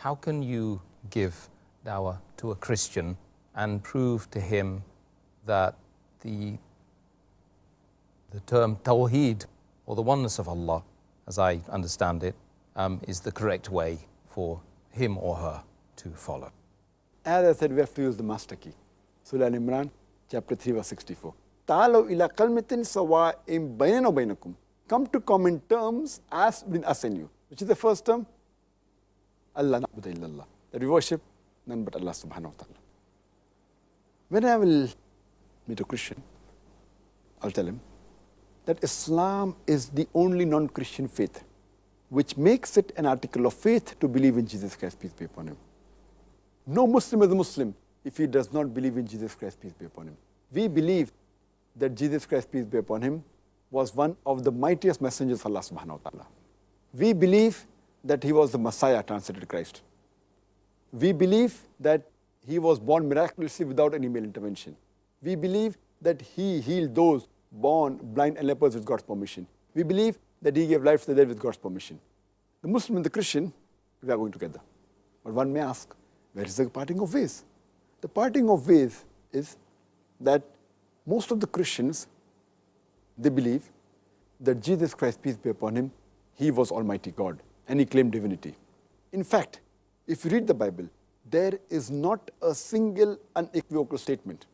how can you give dawah to a Christian and prove to him that the term tawhid, or the oneness of Allah, as I understand it, is the correct way for him or her to follow? As I said, we have to use the master key. Surah Al-Imran, chapter 3, verse 64. Ta'alaw ila kalmatin sawa'in baynana wa baynakum. Come to common terms as between us and you. Which is the first term? Allah na'budu illallah. That we worship none but Allah subhanahu wa ta'ala. When I will meet a Christian, I'll tell him that Islam is the only non-Christian faith which makes it an article of faith to believe in Jesus Christ, peace be upon him. No Muslim is a Muslim if he does not believe in Jesus Christ, peace be upon him. We believe that Jesus Christ, peace be upon him, was one of the mightiest messengers of Allah subhanahu wa ta'ala. We believe that he was the Messiah, translated Christ. We believe that he was born miraculously without any male intervention. We believe that he healed those born blind and lepers with God's permission. We believe that he gave life to the dead with God's permission. The Muslim and the Christian, we are going together. But one may ask, where is the parting of ways? The parting of ways is that most of the Christians, they believe that Jesus Christ, peace be upon him, he was Almighty God, and he claimed divinity. In fact, if you read the Bible, there is not a single unequivocal statement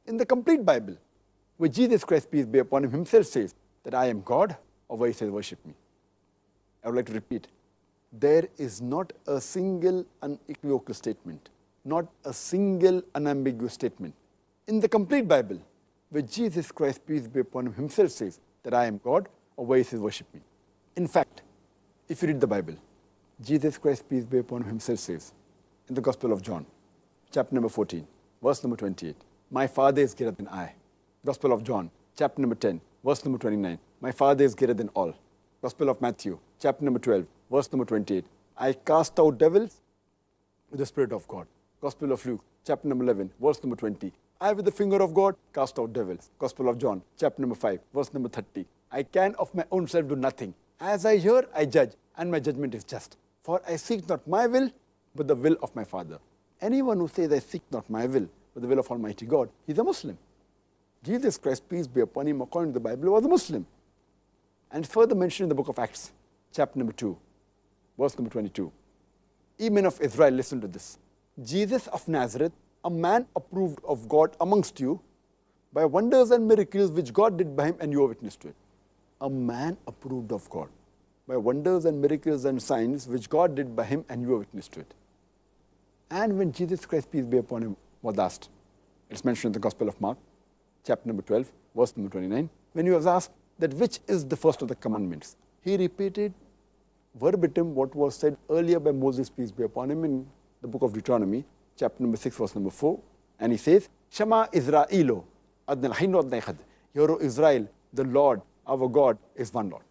in the complete Bible where Jesus Christ, peace be upon him, himself says that I am God, or where he says worship me. I would like to repeat, there is not a single unequivocal statement, not a single unambiguous statement in the complete Bible where Jesus Christ, peace be upon him, himself says that I am God, or where he says worship me. In fact, if you read the Bible, Jesus Christ, peace be upon him, himself says in the Gospel of John, chapter number 14, verse number 28, my Father is greater than I. Gospel of John, chapter number 10, verse number 29, my Father is greater than all. Gospel of Matthew, chapter number 12, verse number 28, I cast out devils with the Spirit of God. Gospel of Luke, chapter number 11, verse number 20, I with the finger of God cast out devils. Gospel of John, chapter number 5, verse number 30, I can of my own self do nothing. As I hear, I judge, and my judgment is just. For I seek not my will, but the will of my Father. Anyone who says, I seek not my will, but the will of Almighty God, he's a Muslim. Jesus Christ, peace be upon him, according to the Bible, was a Muslim. And further mentioned in the book of Acts, chapter number 2, verse number 22. Ye men of Israel, listen to this. Jesus of Nazareth, a man approved of God amongst you, by wonders and miracles which God did by him, and you are witness to it. A man approved of God, by wonders and miracles and signs which God did by him, and you are witness to it. And when Jesus Christ, peace be upon him, was asked, it's mentioned in the Gospel of Mark, chapter number 12, verse number 29, when he was asked that which is the first of the commandments, he repeated verbatim what was said earlier by Moses, peace be upon him, in the book of Deuteronomy, chapter number 6, verse number 4, and he says, Shema Israelo, Adnal Hainu Adnai Khad. Hear, O Israel, the Lord, our God, is one Lord.